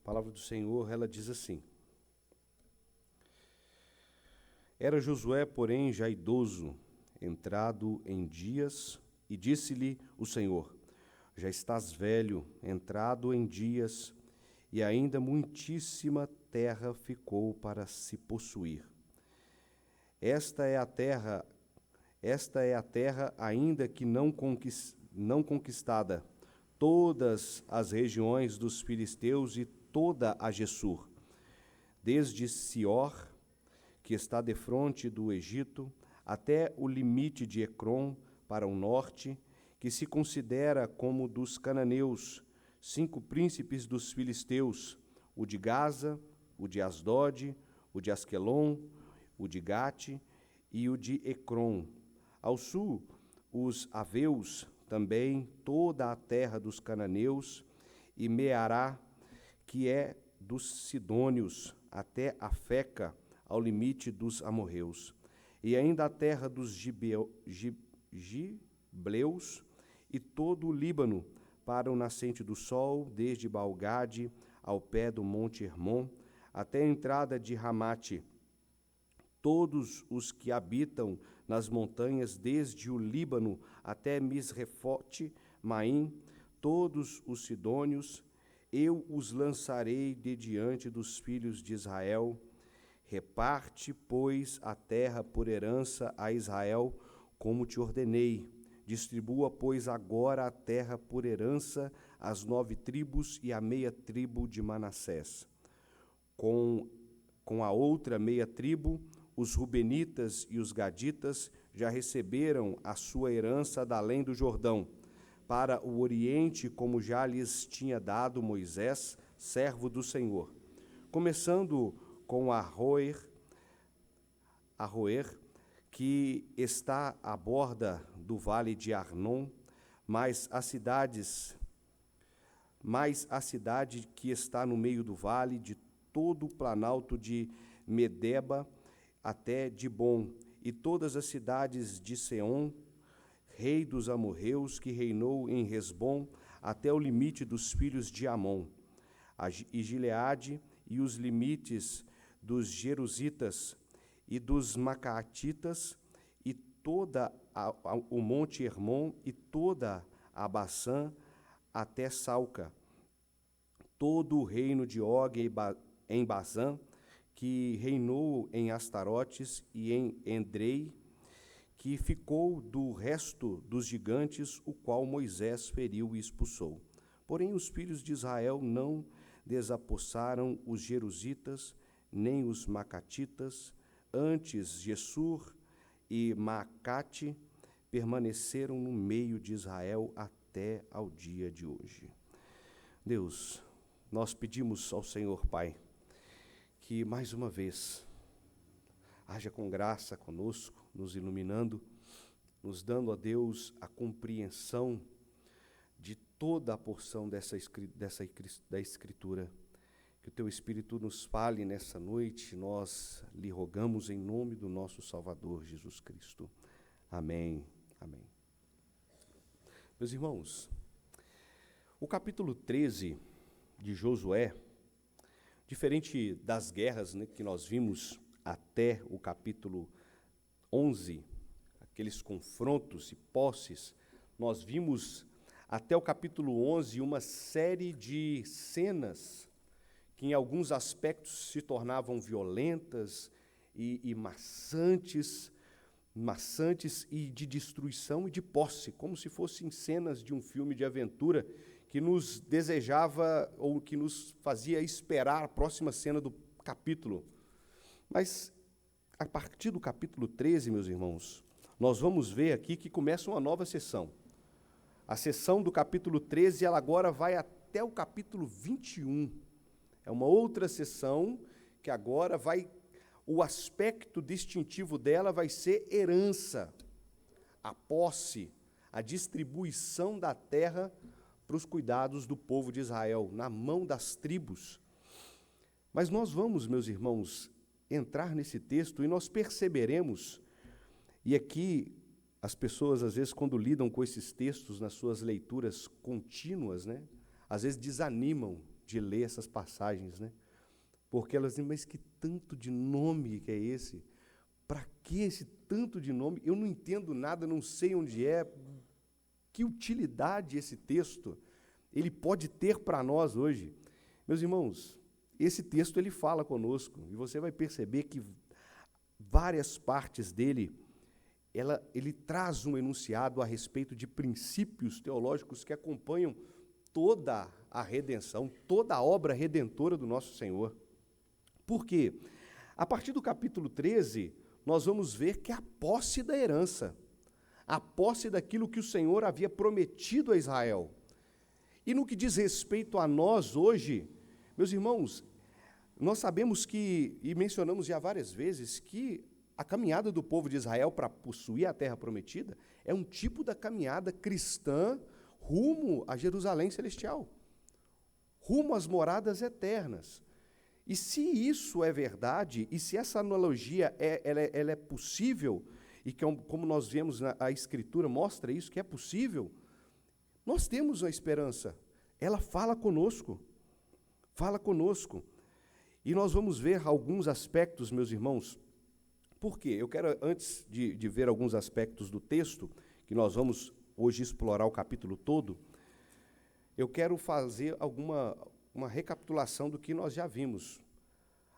palavra do Senhor, ela diz assim: Era Josué, porém, já idoso, entrado em dias, e disse-lhe o Senhor: Já estás velho, entrado em dias, e ainda muitíssima terra ficou para se possuir. Esta é a terra ainda que não conquistada, todas as regiões dos filisteus e toda a Gessur, desde Sior, que está defronte do Egito, até o limite de Ecrom para o norte, que se considera como dos cananeus, 5 príncipes dos filisteus, o de Gaza, o de Asdod, o de Asquelon, o de Gate e o de Ecrom. Ao sul, os aveus, também toda a terra dos cananeus, e Meará, que é dos sidônios, até a Feca, ao limite dos amorreus, e ainda a terra dos gibleus, e todo o Líbano, para o nascente do sol, desde Balgade ao pé do monte Hermon, até a entrada de Ramate, todos os que habitam nas montanhas, desde o Líbano até Misrefote, Maim, todos os sidônios, eu os lançarei de diante dos filhos de Israel. Reparte, pois, a terra por herança a Israel, como te ordenei. Distribua, pois, agora a terra por herança às 9 tribos e à meia tribo de Manassés. Com a outra meia tribo, os rubenitas e os gaditas já receberam a sua herança da além do Jordão, para o oriente, como já lhes tinha dado Moisés, servo do Senhor. Começando com Aroer, que está à borda do vale de Arnon, mais a cidade que está no meio do vale, de todo o planalto de Medeba até Dibon, e todas as cidades de Seom, rei dos amorreus, que reinou em Hesbom, até o limite dos filhos de Amon, e Gileade, e os limites dos Jerusitas e dos Macaatitas, e toda o monte Hermon, e toda a Baçã, até Salca, todo o reino de Og em Bazã, que reinou em Astarotes e em Endrei, que ficou do resto dos gigantes, o qual Moisés feriu e expulsou. Porém, os filhos de Israel não desapossaram os jerusitas, nem os macatitas, antes Gessur e Maacate permaneceram no meio de Israel até ao dia de hoje. Deus, nós pedimos ao Senhor, Pai, que mais uma vez haja com graça conosco, nos iluminando, nos dando a Deus a compreensão de toda a porção da Escritura. Que o Teu Espírito nos fale nessa noite, nós lhe rogamos em nome do nosso Salvador Jesus Cristo. Amém. Amém. Meus irmãos, o capítulo 13 de Josué, diferente das guerras, né, que nós vimos até o capítulo 11, aqueles confrontos e posses, nós vimos até o capítulo 11 uma série de cenas que em alguns aspectos se tornavam violentas e maçantes e de destruição e de posse, como se fossem cenas de um filme de aventura que nos desejava ou que nos fazia esperar a próxima cena do capítulo. Mas, a partir do capítulo 13, meus irmãos, nós vamos ver aqui que começa uma nova sessão. A sessão do capítulo 13, ela agora vai até o capítulo 21. É uma outra sessão que agora o aspecto distintivo dela vai ser herança, a posse, a distribuição da terra para os cuidados do povo de Israel, na mão das tribos. Mas nós vamos, meus irmãos, entrar nesse texto e nós perceberemos, e aqui as pessoas, às vezes, quando lidam com esses textos nas suas leituras contínuas, né, às vezes desanimam de ler essas passagens, né? Porque elas dizem, mas que tanto de nome que é esse? Para que esse tanto de nome? Eu não entendo nada, não sei onde é. Que utilidade esse texto ele pode ter para nós hoje? Meus irmãos, esse texto ele fala conosco, e você vai perceber que várias partes dele, ele traz um enunciado a respeito de princípios teológicos que acompanham toda a redenção, toda a obra redentora do nosso Senhor. Por quê? A partir do capítulo 13, nós vamos ver que a posse da herança, a posse daquilo que o Senhor havia prometido a Israel. E no que diz respeito a nós hoje, meus irmãos, nós sabemos que, e mencionamos já várias vezes, que a caminhada do povo de Israel para possuir a terra prometida é um tipo da caminhada cristã rumo a Jerusalém celestial, rumo às moradas eternas. E se isso é verdade, e se essa analogia ela é possível, e que, como nós vemos a Escritura mostra isso, que é possível, nós temos a esperança. Ela fala conosco. Fala conosco. E nós vamos ver alguns aspectos, meus irmãos. Por quê? Eu quero, antes de ver alguns aspectos do texto, que nós vamos hoje explorar o capítulo todo, eu quero fazer uma recapitulação do que nós já vimos.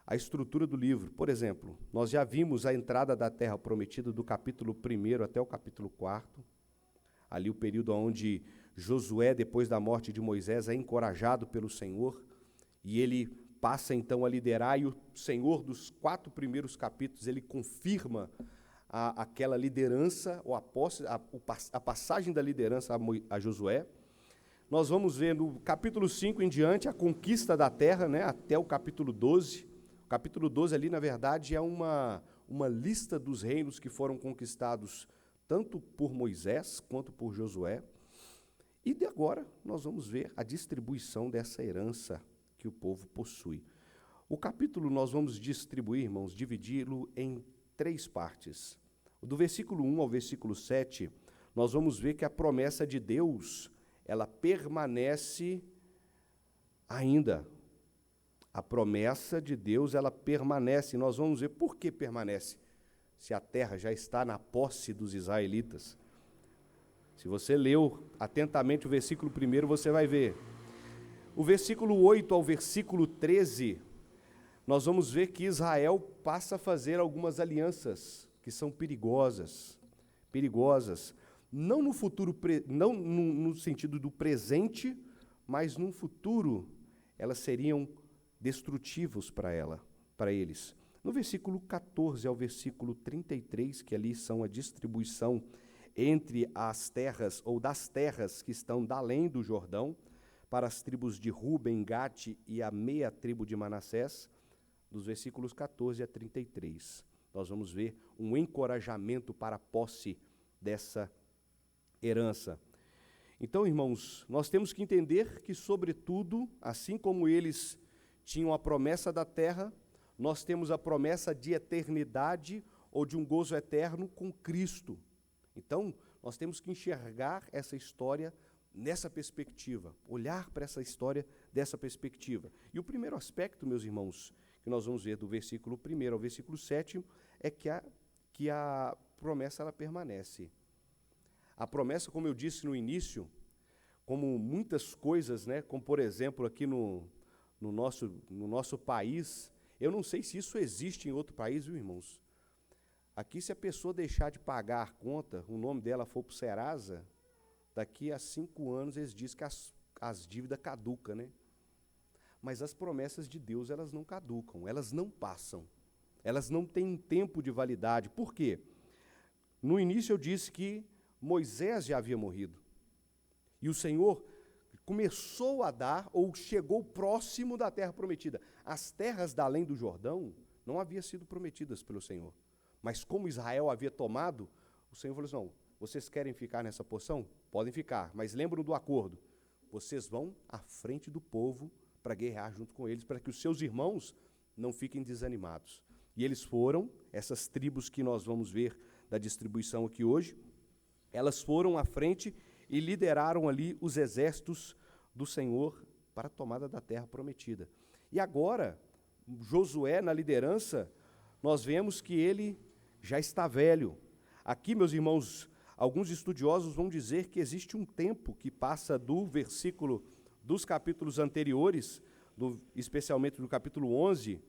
A estrutura do livro. Por exemplo, nós já vimos a entrada da terra prometida do capítulo 1 até o capítulo 4, ali o período onde Josué, depois da morte de Moisés, é encorajado pelo Senhor, e ele passa então a liderar, e o Senhor, dos 4 primeiros capítulos, ele confirma aquela liderança, ou a passagem da liderança a Josué. Nós vamos ver no capítulo 5 em diante a conquista da terra, né, até o capítulo 12. O capítulo 12 ali, na verdade, é uma lista dos reinos que foram conquistados tanto por Moisés quanto por Josué. E de agora nós vamos ver a distribuição dessa herança que o povo possui. O capítulo nós vamos distribuir, irmãos, dividi-lo em 3 partes. Do versículo 1 ao versículo 7, nós vamos ver que a promessa de Deus, ela permanece ainda. A promessa de Deus, ela permanece. Nós vamos ver por que permanece, se a terra já está na posse dos israelitas. Se você leu atentamente o versículo 1, você vai ver. O versículo 8 ao versículo 13, nós vamos ver que Israel passa a fazer algumas alianças que são perigosas. Perigosas. Não no futuro, não no sentido do presente, mas num futuro elas seriam destrutivos para eles. No versículo 14 ao versículo 33, que ali são a distribuição entre as terras, ou das terras que estão da além do Jordão, para as tribos de Ruben, Gade e a meia tribo de Manassés, dos versículos 14 a 33. Nós vamos ver um encorajamento para a posse dessa herança. Então, irmãos, nós temos que entender que, sobretudo, assim como eles tinham a promessa da terra, nós temos a promessa de eternidade ou de um gozo eterno com Cristo. Então, nós temos que enxergar essa história nessa perspectiva, olhar para essa história dessa perspectiva. E o primeiro aspecto, meus irmãos, que nós vamos ver do versículo 1 ao versículo 7, é que a promessa ela permanece. A promessa, como eu disse no início, como muitas coisas, né, como por exemplo aqui no nosso país, eu não sei se isso existe em outro país, viu, irmãos? Aqui, se a pessoa deixar de pagar a conta, o nome dela for para o Serasa, daqui a 5 anos eles dizem que as dívidas caducam, né? Mas as promessas de Deus, elas não caducam, elas não passam. Elas não têm um tempo de validade. Por quê? No início eu disse que Moisés já havia morrido. E o Senhor começou a dar, ou chegou próximo da terra prometida. As terras da além do Jordão não haviam sido prometidas pelo Senhor. Mas como Israel havia tomado, o Senhor falou assim, não, vocês querem ficar nessa porção? Podem ficar, mas lembram do acordo. Vocês vão à frente do povo para guerrear junto com eles, para que os seus irmãos não fiquem desanimados. E eles foram, essas tribos que nós vamos ver da distribuição aqui hoje, elas foram à frente e lideraram ali os exércitos do Senhor para a tomada da terra prometida. E agora, Josué, na liderança, nós vemos que ele já está velho. Aqui, meus irmãos, alguns estudiosos vão dizer que existe um tempo que passa do versículo dos capítulos anteriores, especialmente do capítulo 11,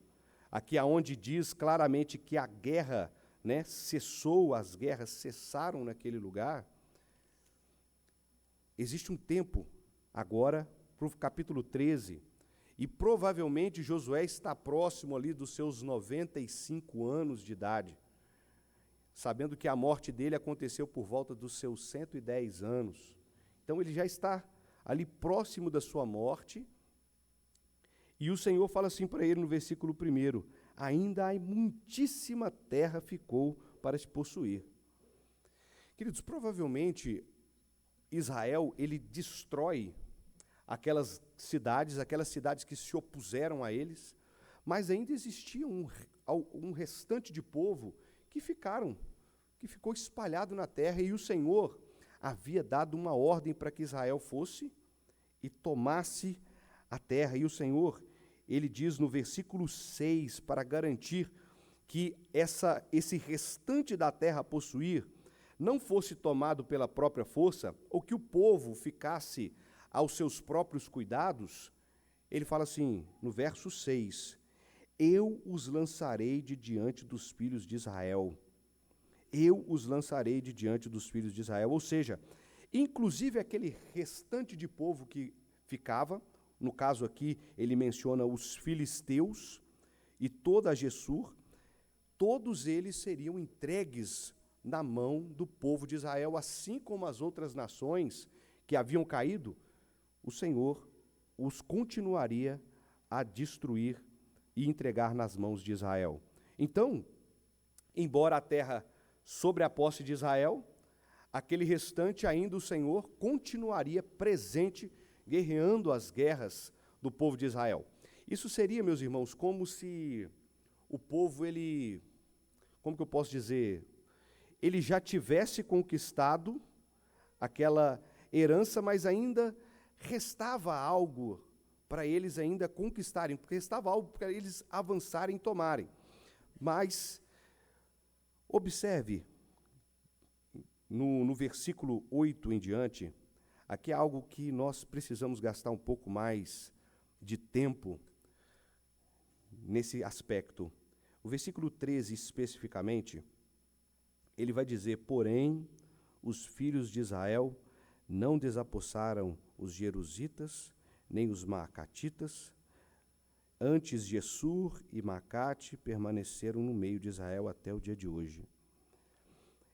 aqui aonde diz claramente que a guerra, cessou, as guerras cessaram naquele lugar. Existe um tempo agora para o capítulo 13, e provavelmente Josué está próximo ali dos seus 95 anos de idade, sabendo que a morte dele aconteceu por volta dos seus 110 anos. Então ele já está ali próximo da sua morte, e o Senhor fala assim para ele no versículo 1, ainda há muitíssima terra ficou para se possuir. Queridos, provavelmente Israel, ele destrói aquelas cidades que se opuseram a eles, mas ainda existia um restante de povo que ficou espalhado na terra, e o Senhor havia dado uma ordem para que Israel fosse e tomasse a terra. E o Senhor, ele diz no versículo 6, para garantir que esse restante da terra a possuir não fosse tomado pela própria força, ou que o povo ficasse aos seus próprios cuidados, ele fala assim, no verso 6, eu os lançarei de diante dos filhos de Israel. Eu os lançarei de diante dos filhos de Israel. Ou seja, inclusive aquele restante de povo que ficava, no caso aqui ele menciona os filisteus e toda a Gessur, todos eles seriam entregues na mão do povo de Israel, assim como as outras nações que haviam caído, o Senhor os continuaria a destruir e entregar nas mãos de Israel. Então, embora a terra sobre a posse de Israel, aquele restante ainda o Senhor continuaria presente, guerreando as guerras do povo de Israel. Isso seria, meus irmãos, como se o povo, como que eu posso dizer, ele já tivesse conquistado aquela herança, mas ainda restava algo para eles ainda conquistarem, porque restava algo para eles avançarem e tomarem. Mas, observe, no versículo 8 em diante, aqui é algo que nós precisamos gastar um pouco mais de tempo nesse aspecto. O versículo 13, especificamente, ele vai dizer, porém, os filhos de Israel não desapossaram os jerusitas, nem os maacatitas, antes Gessur e Maacate permaneceram no meio de Israel até o dia de hoje.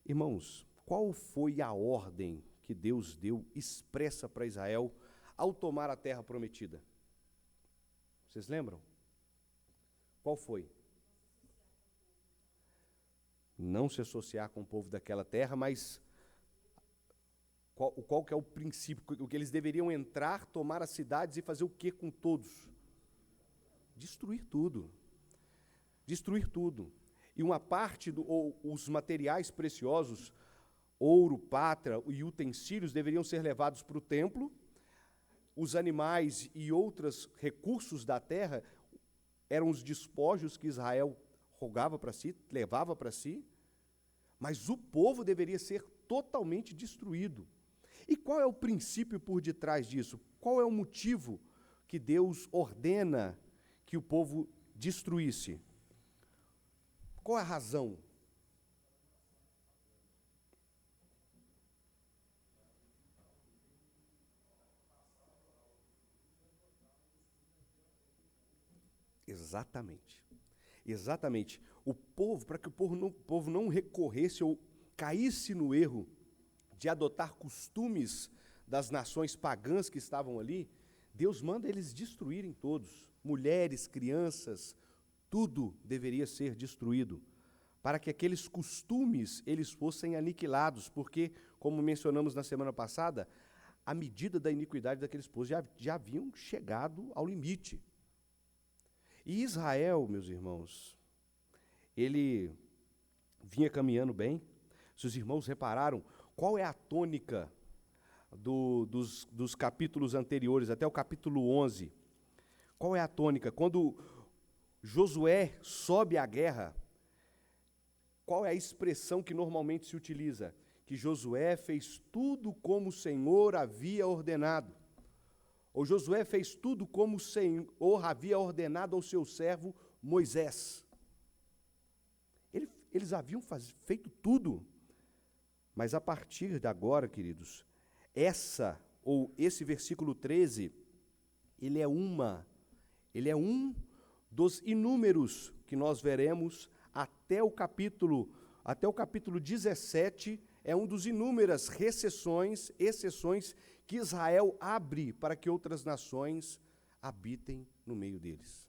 Irmãos, qual foi a ordem que Deus deu expressa para Israel ao tomar a terra prometida? Vocês lembram? Qual foi? Não se associar com o povo daquela terra, mas qual que é o princípio? O que eles deveriam entrar, tomar as cidades e fazer o que com todos? Destruir tudo. Destruir tudo. E uma parte, os materiais preciosos, ouro, prata e utensílios, deveriam ser levados para o templo. Os animais e outros recursos da terra eram os despojos que Israel rogava para si, levava para si, mas o povo deveria ser totalmente destruído. E qual é o princípio por detrás disso? Qual é o motivo que Deus ordena que o povo destruísse? Qual é a razão? Exatamente. Exatamente. O povo, para que o povo não recorresse ou caísse no erro de adotar costumes das nações pagãs que estavam ali, Deus manda eles destruírem todos. Mulheres, crianças, tudo deveria ser destruído, para que aqueles costumes eles fossem aniquilados, porque, como mencionamos na semana passada, a medida da iniquidade daqueles povos já haviam chegado ao limite. E Israel, meus irmãos, ele vinha caminhando bem. Se os irmãos repararam, qual é a tônica dos capítulos anteriores, até o capítulo 11. Qual é a tônica? Quando Josué sobe à guerra, qual é a expressão que normalmente se utiliza? Que Josué fez tudo como o Senhor havia ordenado. Ou Josué fez tudo como o Senhor havia ordenado ao seu servo Moisés. Eles haviam feito tudo. Mas a partir de agora, queridos, esse versículo 13, ele é um dos inúmeros que nós veremos até o capítulo 17, é um dos inúmeras exceções que Israel abre para que outras nações habitem no meio deles.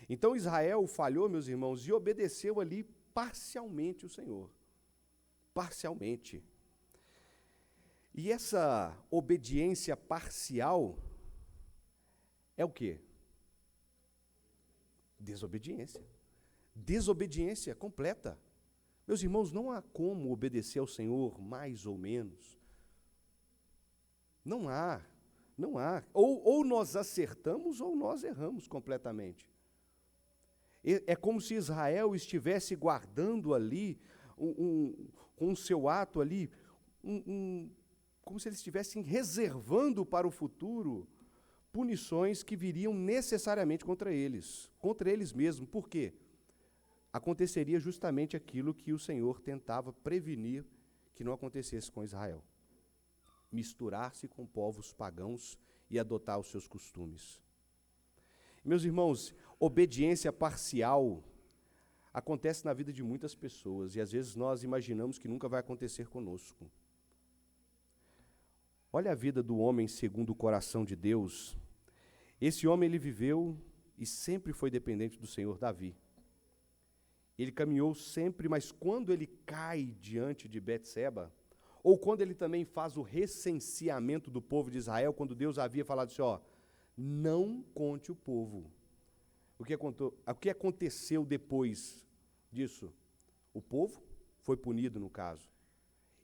Então Israel falhou, meus irmãos, e obedeceu ali parcialmente o Senhor. Parcialmente. E essa obediência parcial é o quê? Desobediência. Desobediência completa. Meus irmãos, não há como obedecer ao Senhor mais ou menos. Não há. Ou nós acertamos ou nós erramos completamente. É como se Israel estivesse guardando ali, com o seu ato ali, como se eles estivessem reservando para o futuro punições que viriam necessariamente contra eles mesmos. Por quê? Aconteceria justamente aquilo que o Senhor tentava prevenir que não acontecesse com Israel. Misturar-se com povos pagãos e adotar os seus costumes. Meus irmãos, obediência parcial acontece na vida de muitas pessoas e às vezes nós imaginamos que nunca vai acontecer conosco. Olha a vida do homem segundo o coração de Deus. Esse homem, ele viveu e sempre foi dependente do Senhor, Davi. Ele caminhou sempre, mas quando ele cai diante de Betseba, ou quando ele também faz o recenseamento do povo de Israel, quando Deus havia falado assim, não conte o povo. O que aconteceu depois disso? O povo foi punido, no caso.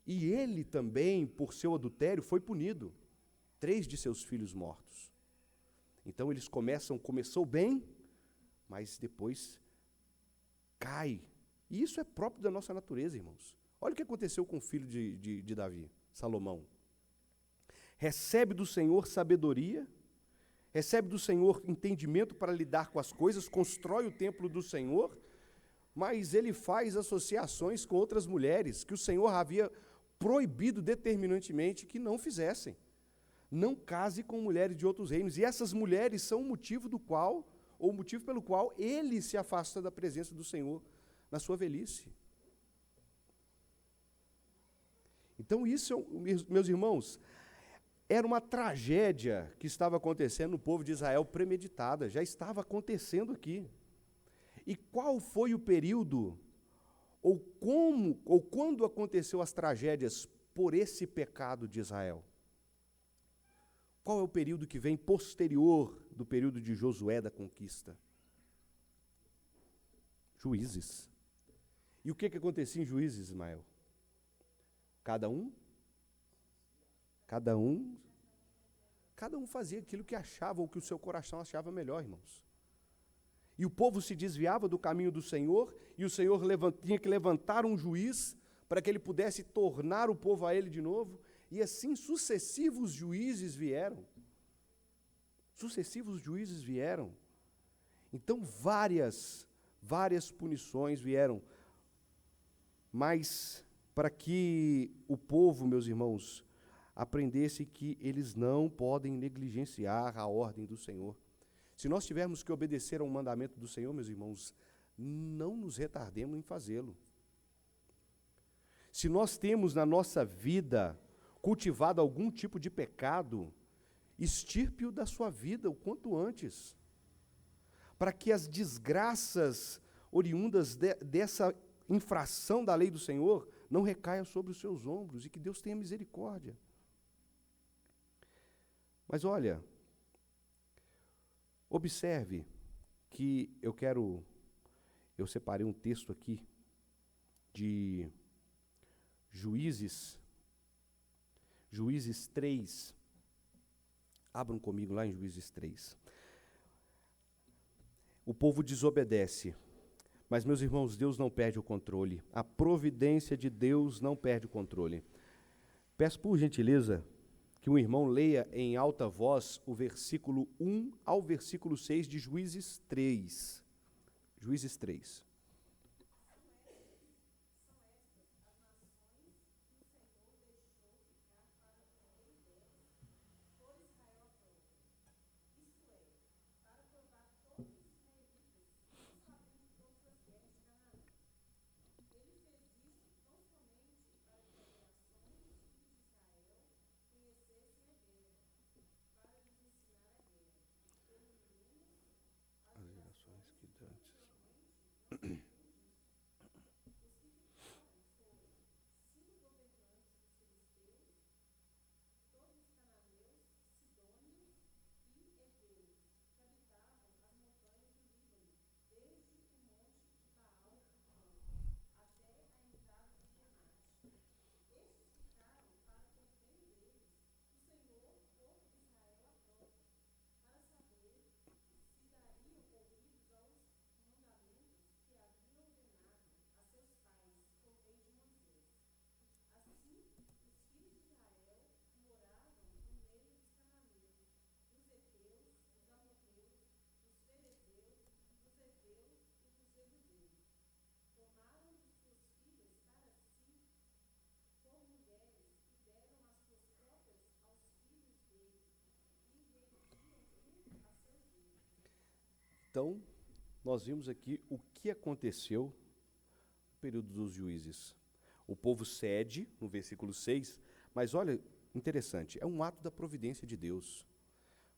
E ele também, por seu adultério, foi punido. 3 de seus filhos mortos. Então eles começou bem, mas depois cai. E isso é próprio da nossa natureza, irmãos. Olha o que aconteceu com o filho de Davi, Salomão. Recebe do Senhor sabedoria, recebe do Senhor entendimento para lidar com as coisas, constrói o templo do Senhor, mas ele faz associações com outras mulheres que o Senhor havia proibido determinantemente que não fizessem. Não case com mulheres de outros reinos. E essas mulheres são o motivo pelo qual ele se afasta da presença do Senhor na sua velhice. Então isso, meus irmãos, era uma tragédia que estava acontecendo no povo de Israel, premeditada, já estava acontecendo aqui. E qual foi o período, ou quando aconteceu as tragédias por esse pecado de Israel? Qual é o período que vem posterior do período de Josué da conquista? Juízes. E o que acontecia em Juízes, Ismael? Cada um fazia aquilo que achava, ou que o seu coração achava melhor, irmãos. E o povo se desviava do caminho do Senhor, e o Senhor tinha que levantar um juiz para que ele pudesse tornar o povo a ele de novo, e assim sucessivos juízes vieram. Então várias punições vieram, mas para que o povo, meus irmãos, aprendesse que eles não podem negligenciar a ordem do Senhor. Se nós tivermos que obedecer a um mandamento do Senhor, meus irmãos, não nos retardemos em fazê-lo. Se nós temos na nossa vida cultivado algum tipo de pecado, extirpe-o da sua vida o quanto antes, para que as desgraças oriundas dessa infração da lei do Senhor não recaiam sobre os seus ombros e que Deus tenha misericórdia. Mas olha, observe que eu separei um texto aqui de Juízes Juízes 3. Abram comigo lá em Juízes 3. O povo desobedece. Mas, meus irmãos, Deus não perde o controle. A providência de Deus não perde o controle. Peço, por gentileza, que um irmão leia em alta voz o versículo 1 ao versículo 6 de Juízes 3. Juízes 3. As gerações que dantes. Então, nós vimos aqui o que aconteceu no período dos juízes. O povo cede, no versículo 6, mas olha, interessante, é um ato da providência de Deus.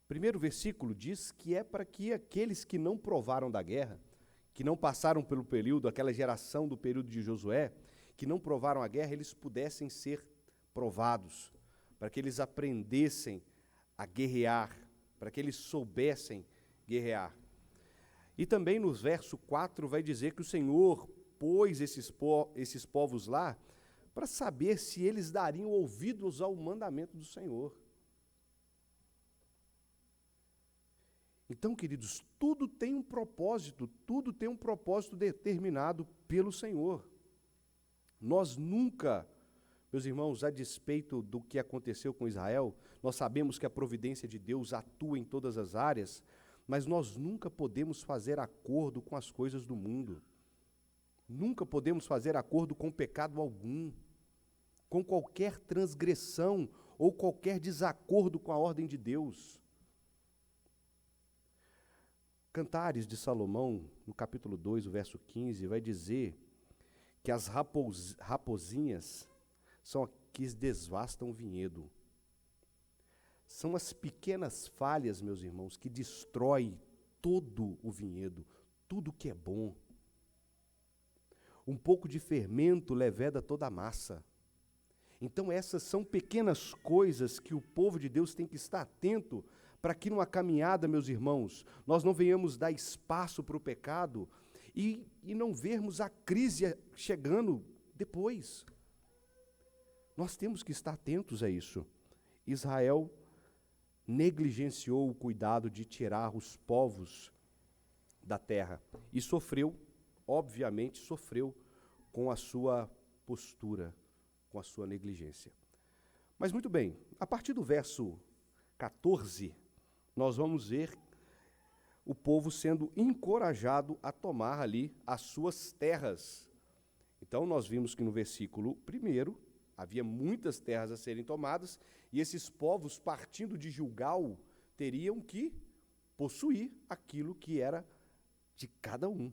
O primeiro versículo diz que é para que aqueles que não provaram da guerra, que não passaram pelo período, aquela geração do período de Josué, que não provaram a guerra, eles pudessem ser provados, para que eles aprendessem a guerrear, para que eles soubessem guerrear. E também no verso 4 vai dizer que o Senhor pôs esses povos lá para saber se eles dariam ouvidos ao mandamento do Senhor. Então, queridos, tudo tem um propósito determinado pelo Senhor. Nós nunca, meus irmãos, a despeito do que aconteceu com Israel, nós sabemos que a providência de Deus atua em todas as áreas, mas nós nunca podemos fazer acordo com as coisas do mundo. Nunca podemos fazer acordo com pecado algum, com qualquer transgressão ou qualquer desacordo com a ordem de Deus. Cantares de Salomão, no capítulo 2, o verso 15, vai dizer que as raposinhas são as que desvastam o vinhedo. São as pequenas falhas, meus irmãos, que destroem todo o vinhedo, tudo que é bom. Um pouco de fermento leveda toda a massa. Então essas são pequenas coisas que o povo de Deus tem que estar atento para que numa caminhada, meus irmãos, nós não venhamos dar espaço para o pecado e não vermos a crise chegando depois. Nós temos que estar atentos a isso. Israel negligenciou o cuidado de tirar os povos da terra e sofreu, obviamente sofreu com a sua postura, com a sua negligência. Mas muito bem, a partir do verso 14, nós vamos ver o povo sendo encorajado a tomar ali as suas terras. Então nós vimos que no versículo 1 havia muitas terras a serem tomadas, e esses povos, partindo de Gilgal, teriam que possuir aquilo que era de cada um,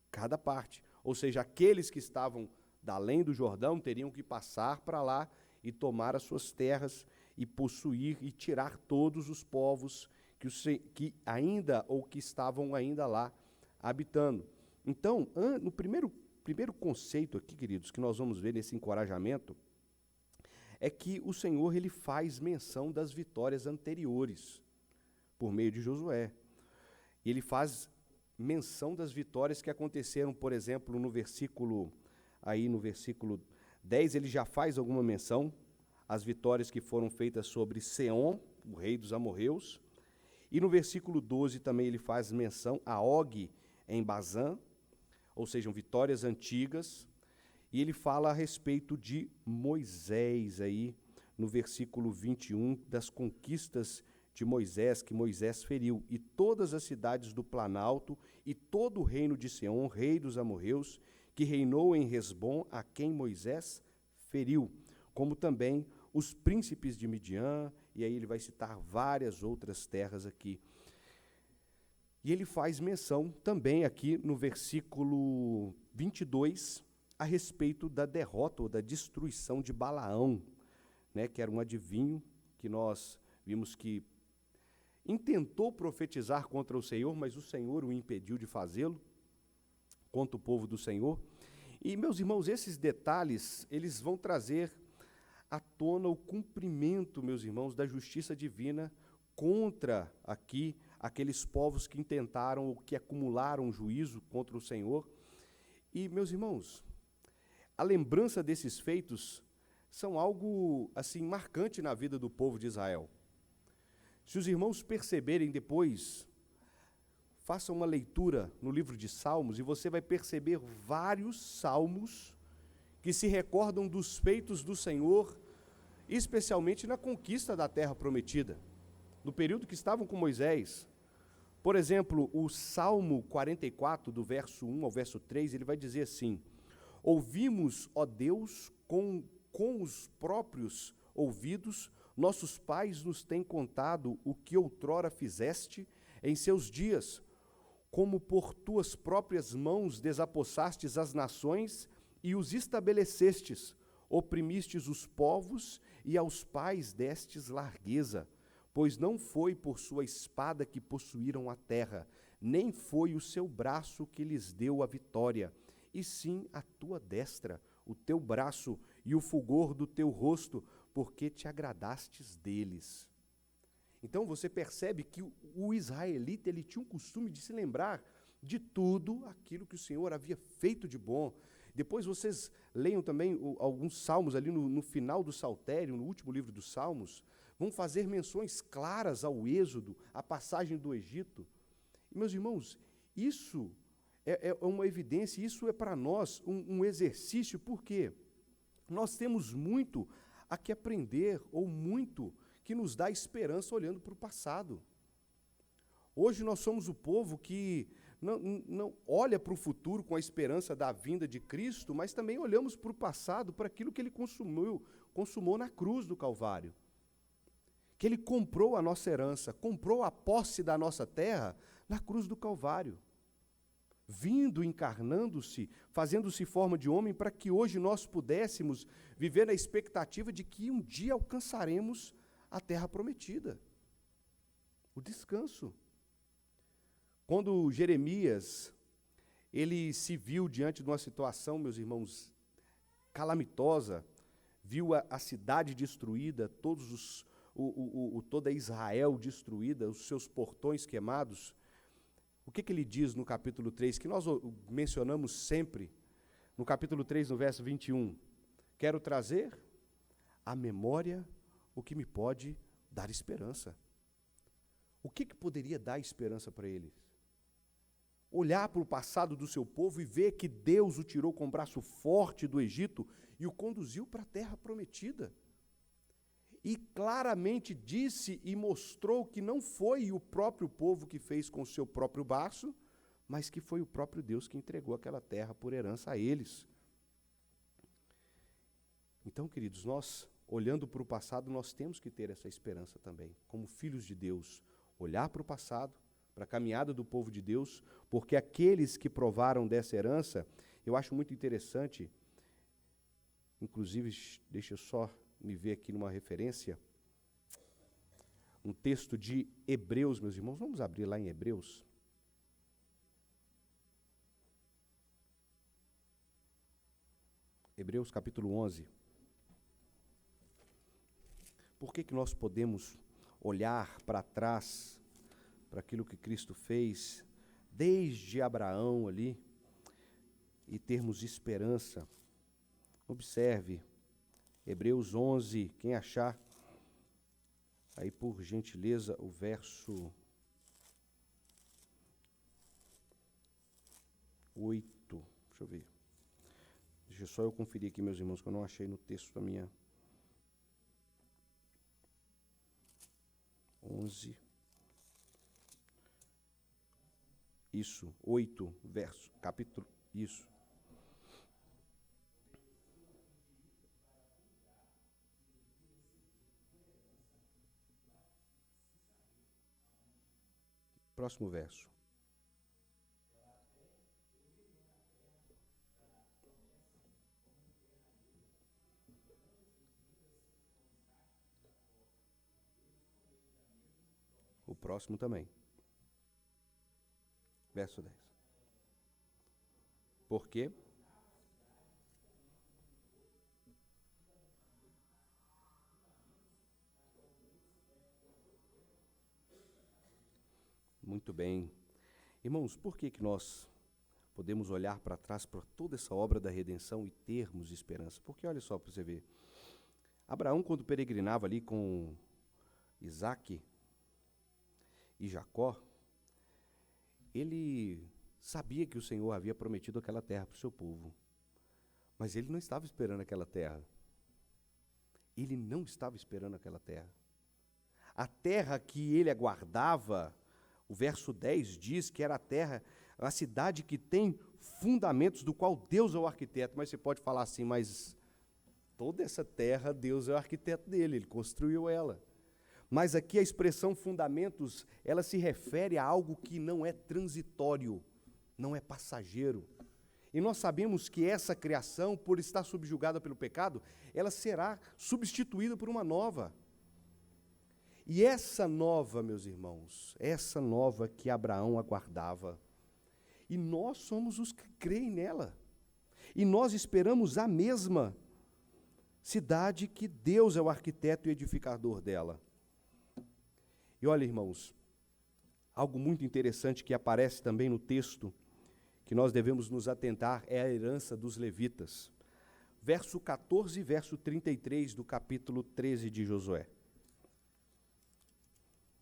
cada parte. Ou seja, aqueles que estavam da além do Jordão teriam que passar para lá e tomar as suas terras e possuir e tirar todos os povos que ainda ou que estavam ainda lá habitando. Então, no primeiro conceito aqui, queridos, que nós vamos ver nesse encorajamento, é que o Senhor ele faz menção das vitórias anteriores, por meio de Josué. E ele faz menção das vitórias que aconteceram, por exemplo, no versículo 10, ele já faz alguma menção as vitórias que foram feitas sobre Seom, o rei dos amorreus. E no versículo 12 também ele faz menção a Og em Bazã, ou sejam, vitórias antigas. E ele fala a respeito de Moisés aí, no versículo 21, das conquistas de Moisés, que Moisés feriu, e todas as cidades do Planalto, e todo o reino de Seom, rei dos amorreus, que reinou em Hesbom, a quem Moisés feriu, como também os príncipes de Midian, e aí ele vai citar várias outras terras aqui. E ele faz menção também aqui no versículo 22, a respeito da derrota ou da destruição de Balaão, né, que era um adivinho que nós vimos que intentou profetizar contra o Senhor, mas o Senhor o impediu de fazê-lo, contra o povo do Senhor. E, meus irmãos, esses detalhes, eles vão trazer à tona o cumprimento, meus irmãos, da justiça divina contra aqui aqueles povos que intentaram ou que acumularam juízo contra o Senhor. E, meus irmãos, a lembrança desses feitos são algo assim marcante na vida do povo de Israel. Se os irmãos perceberem depois, façam uma leitura no livro de Salmos e você vai perceber vários salmos que se recordam dos feitos do Senhor, especialmente na conquista da terra prometida, no período que estavam com Moisés. Por exemplo, o Salmo 44, do verso 1 ao verso 3, ele vai dizer assim: ouvimos, ó Deus, com os próprios ouvidos, nossos pais nos têm contado o que outrora fizeste em seus dias, como por tuas próprias mãos desapossastes as nações e os estabelecestes, oprimistes os povos e aos pais destes largueza, pois não foi por sua espada que possuíram a terra, nem foi o seu braço que lhes deu a vitória, e sim a tua destra, o teu braço e o fulgor do teu rosto, porque te agradastes deles. Então você percebe que o israelita ele tinha um costume de se lembrar de tudo aquilo que o Senhor havia feito de bom. Depois vocês leiam também alguns salmos ali no final do Saltério, no último livro dos Salmos, vão fazer menções claras ao Êxodo, à passagem do Egito. E, meus irmãos, isso é uma evidência, isso é para nós um exercício, porque nós temos muito a que aprender, ou muito que nos dá esperança olhando para o passado. Hoje nós somos o povo que não olha para o futuro com a esperança da vinda de Cristo, mas também olhamos para o passado, para aquilo que Ele consumou na cruz do Calvário. Que Ele comprou a nossa herança, comprou a posse da nossa terra na cruz do Calvário. Vindo, encarnando-se, fazendo-se forma de homem, para que hoje nós pudéssemos viver na expectativa de que um dia alcançaremos a terra prometida, o descanso. Quando Jeremias, ele se viu diante de uma situação, meus irmãos, calamitosa, viu a cidade destruída, toda Israel destruída, os seus portões queimados, o que ele diz no capítulo 3, que nós mencionamos sempre, no capítulo 3, no verso 21, quero trazer à memória o que me pode dar esperança. O que poderia dar esperança para eles? Olhar para o passado do seu povo e ver que Deus o tirou com o braço forte do Egito e o conduziu para a terra prometida. E claramente disse e mostrou que não foi o próprio povo que fez com o seu próprio braço, mas que foi o próprio Deus que entregou aquela terra por herança a eles. Então, queridos, nós, olhando para o passado, nós temos que ter essa esperança também, como filhos de Deus, olhar para o passado, para a caminhada do povo de Deus, porque aqueles que provaram dessa herança, eu acho muito interessante, inclusive, deixa eu só me ver aqui numa referência, um texto de Hebreus, meus irmãos, vamos abrir lá em Hebreus. Hebreus capítulo 11. Por que nós podemos olhar para trás, para aquilo que Cristo fez, desde Abraão ali, e termos esperança? Observe Hebreus 11, quem achar, aí por gentileza, o verso 8. Deixa eu ver. Deixa só eu conferir aqui, meus irmãos, que eu não achei no texto da minha. 11. Isso, 8, verso, capítulo, isso. Próximo verso. O próximo também. Verso 10. Por quê? Muito bem. Irmãos, por que nós podemos olhar para trás para toda essa obra da redenção e termos esperança? Porque olha só para você ver. Abraão, quando peregrinava ali com Isaque e Jacó, ele sabia que o Senhor havia prometido aquela terra para o seu povo. Mas ele não estava esperando aquela terra. Ele não estava esperando aquela terra. A terra que ele aguardava, o verso 10 diz que era a terra, a cidade que tem fundamentos, do qual Deus é o arquiteto. Mas você pode falar assim, mas toda essa terra, Deus é o arquiteto dele, ele construiu ela. Mas aqui a expressão fundamentos, ela se refere a algo que não é transitório, não é passageiro. E nós sabemos que essa criação, por estar subjugada pelo pecado, ela será substituída por uma nova. E essa nova, meus irmãos, essa nova que Abraão aguardava, e nós somos os que creem nela. E nós esperamos a mesma cidade que Deus é o arquiteto e edificador dela. E olha, irmãos, algo muito interessante que aparece também no texto, que nós devemos nos atentar, é a herança dos levitas. Verso 14 e verso 33 do capítulo 13 de Josué.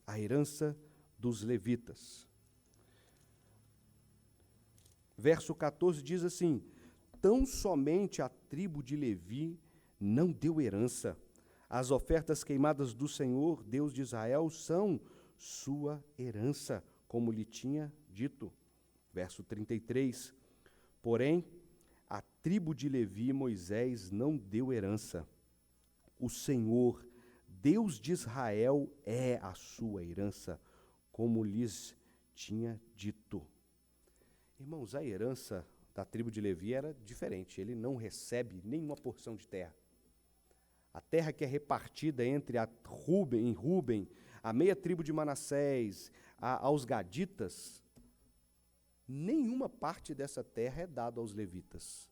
A herança dos levitas. Verso 14 diz assim: tão somente a tribo de Levi não deu herança. As ofertas queimadas do Senhor, Deus de Israel, são sua herança, como lhe tinha dito. Verso 33. Porém, a tribo de Levi, Moisés não deu herança. O Senhor, Deus de Israel, é a sua herança, como lhes tinha dito. Irmãos, a herança da tribo de Levi era diferente. Ele não recebe nenhuma porção de terra. A terra que é repartida entre Rúben, a meia tribo de Manassés, aos gaditas, nenhuma parte dessa terra é dada aos levitas.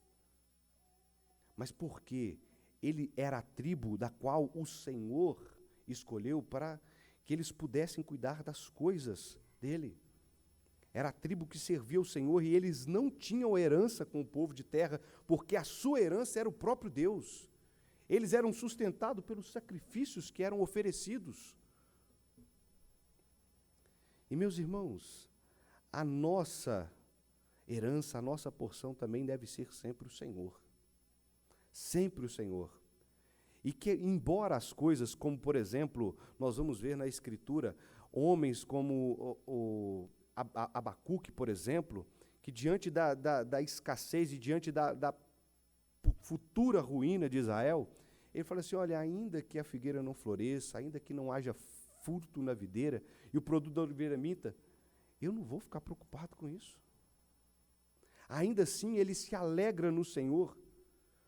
Mas por quê? Ele era a tribo da qual o Senhor escolheu para que eles pudessem cuidar das coisas dele. Era a tribo que servia o Senhor e eles não tinham herança com o povo de terra, porque a sua herança era o próprio Deus. Eles eram sustentados pelos sacrifícios que eram oferecidos. E, meus irmãos, a nossa herança, a nossa porção também deve ser sempre o Senhor. Sempre o Senhor. E que, embora as coisas, como por exemplo, nós vamos ver na Escritura, homens como Abacuque, por exemplo, que diante da escassez e diante da futura ruína de Israel, ele fala assim, olha, ainda que a figueira não floresça, ainda que não haja fruto na videira, e o produto da oliveira minta, eu não vou ficar preocupado com isso. Ainda assim, ele se alegra no Senhor,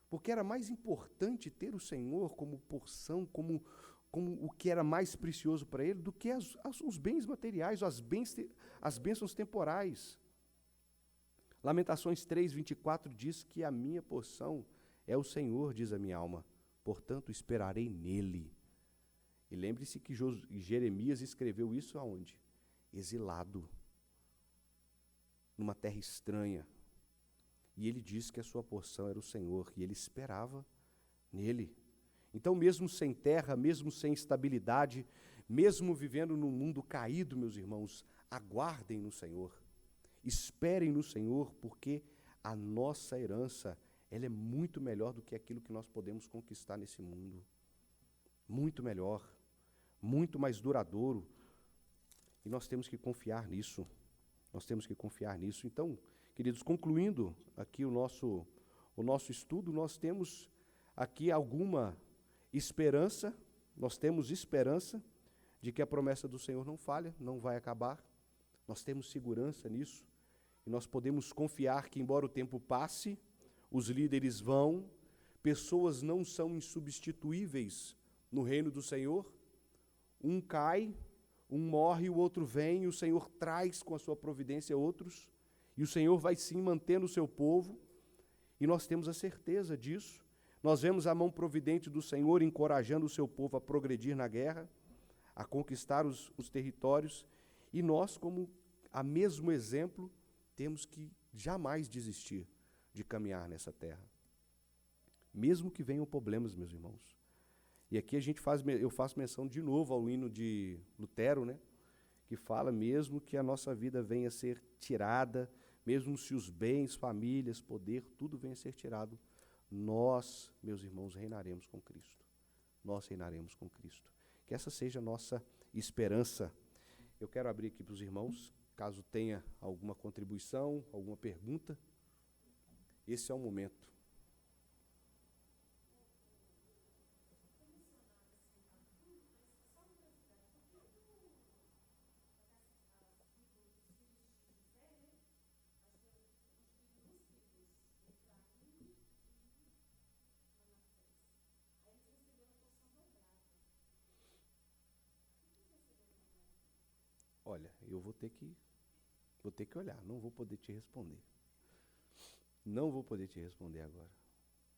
porque era mais importante ter o Senhor como porção, como o que era mais precioso para ele, do que os bens materiais, as bênçãos temporais. Lamentações 3:24 diz que a minha porção é o Senhor, diz a minha alma, portanto esperarei nele. E lembre-se que Jeremias escreveu isso aonde? Exilado, numa terra estranha. E ele disse que a sua porção era o Senhor, e ele esperava nele. Então, mesmo sem terra, mesmo sem estabilidade, mesmo vivendo num mundo caído, meus irmãos, aguardem no Senhor, esperem no Senhor, porque a nossa herança, ela é muito melhor do que aquilo que nós podemos conquistar nesse mundo. Muito melhor, muito mais duradouro. E nós temos que confiar nisso. Nós temos que confiar nisso. Então, queridos, concluindo aqui o nosso estudo, nós temos aqui alguma esperança, nós temos esperança de que a promessa do Senhor não falha, não vai acabar. Nós temos segurança nisso. E nós podemos confiar que, embora o tempo passe, os líderes vão, pessoas não são insubstituíveis no reino do Senhor. Um cai, um morre, o outro vem, e o Senhor traz com a sua providência outros, e o Senhor vai sim mantendo o seu povo, e nós temos a certeza disso. Nós vemos a mão providente do Senhor encorajando o seu povo a progredir na guerra, a conquistar os territórios, e nós, como a mesmo exemplo, temos que jamais desistir de caminhar nessa terra. Mesmo que venham problemas, meus irmãos. E aqui eu faço menção de novo ao hino de Lutero, né, que fala mesmo que a nossa vida venha a ser tirada, mesmo se os bens, famílias, poder, tudo venha a ser tirado, nós, meus irmãos, reinaremos com Cristo. Nós reinaremos com Cristo. Que essa seja a nossa esperança. Eu quero abrir aqui para os irmãos, caso tenha alguma contribuição, alguma pergunta. Esse é o momento. Olha, eu vou ter que olhar, não vou poder te responder. Não vou poder te responder agora.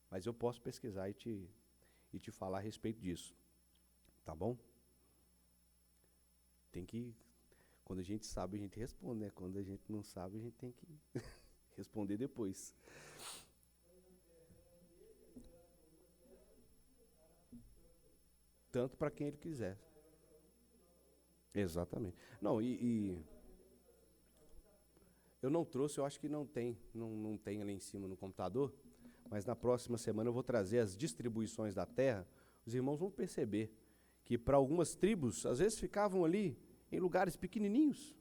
Mas eu posso pesquisar e te falar a respeito disso. Tá bom? Quando a gente sabe, a gente responde, né? Quando a gente não sabe, a gente tem que responder depois. Tanto para quem ele quiser. Exatamente. Não, eu não trouxe, eu acho que não tem ali em cima no computador, mas na próxima semana eu vou trazer as distribuições da terra. Os irmãos vão perceber que para algumas tribos, às vezes ficavam ali em lugares pequenininhos,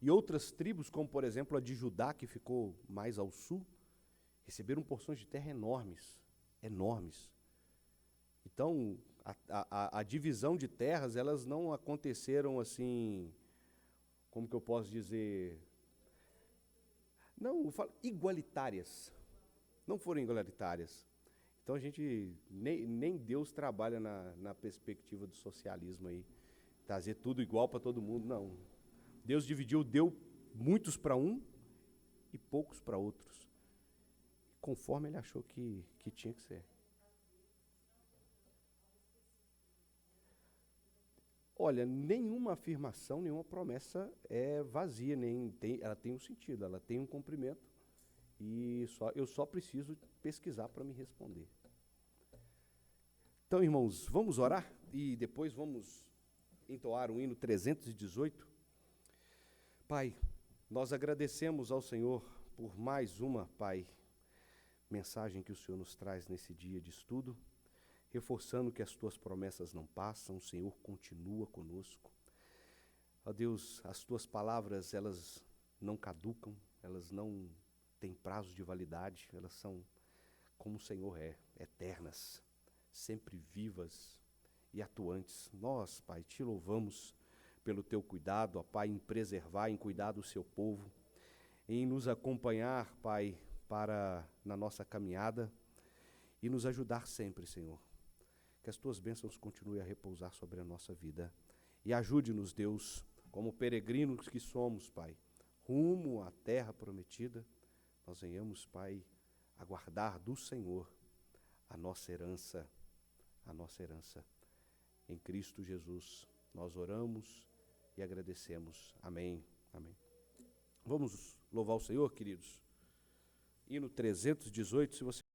e outras tribos, como por exemplo a de Judá, que ficou mais ao sul, receberam porções de terra enormes, enormes. Então, a divisão de terras, elas não aconteceram assim, como que eu posso dizer, não, eu falo igualitárias, não foram igualitárias. Então a gente, nem Deus trabalha na perspectiva do socialismo aí, trazer tudo igual para todo mundo, não. Deus dividiu, deu muitos para um e poucos para outros, conforme ele achou que tinha que ser. Olha, nenhuma afirmação, nenhuma promessa é vazia, ela tem um sentido, ela tem um cumprimento, e eu só preciso pesquisar para me responder. Então, irmãos, vamos orar e depois vamos entoar o hino 318. Pai, nós agradecemos ao Senhor por mais uma, Pai, mensagem que o Senhor nos traz nesse dia de estudo, reforçando que as tuas promessas não passam, o Senhor continua conosco. Ó Deus, as tuas palavras, elas não caducam, elas não têm prazo de validade, elas são como o Senhor é, eternas, sempre vivas e atuantes. Nós, Pai, te louvamos pelo teu cuidado, ó Pai, em preservar, em cuidar do seu povo, em nos acompanhar, Pai, na nossa caminhada e nos ajudar sempre, Senhor. Que as tuas bênçãos continuem a repousar sobre a nossa vida. E ajude-nos, Deus, como peregrinos que somos, Pai, rumo à terra prometida, nós venhamos, Pai, aguardar do Senhor a nossa herança, a nossa herança. Em Cristo Jesus, nós oramos e agradecemos. Amém. Amém. Vamos louvar o Senhor, queridos. Hino 318, se você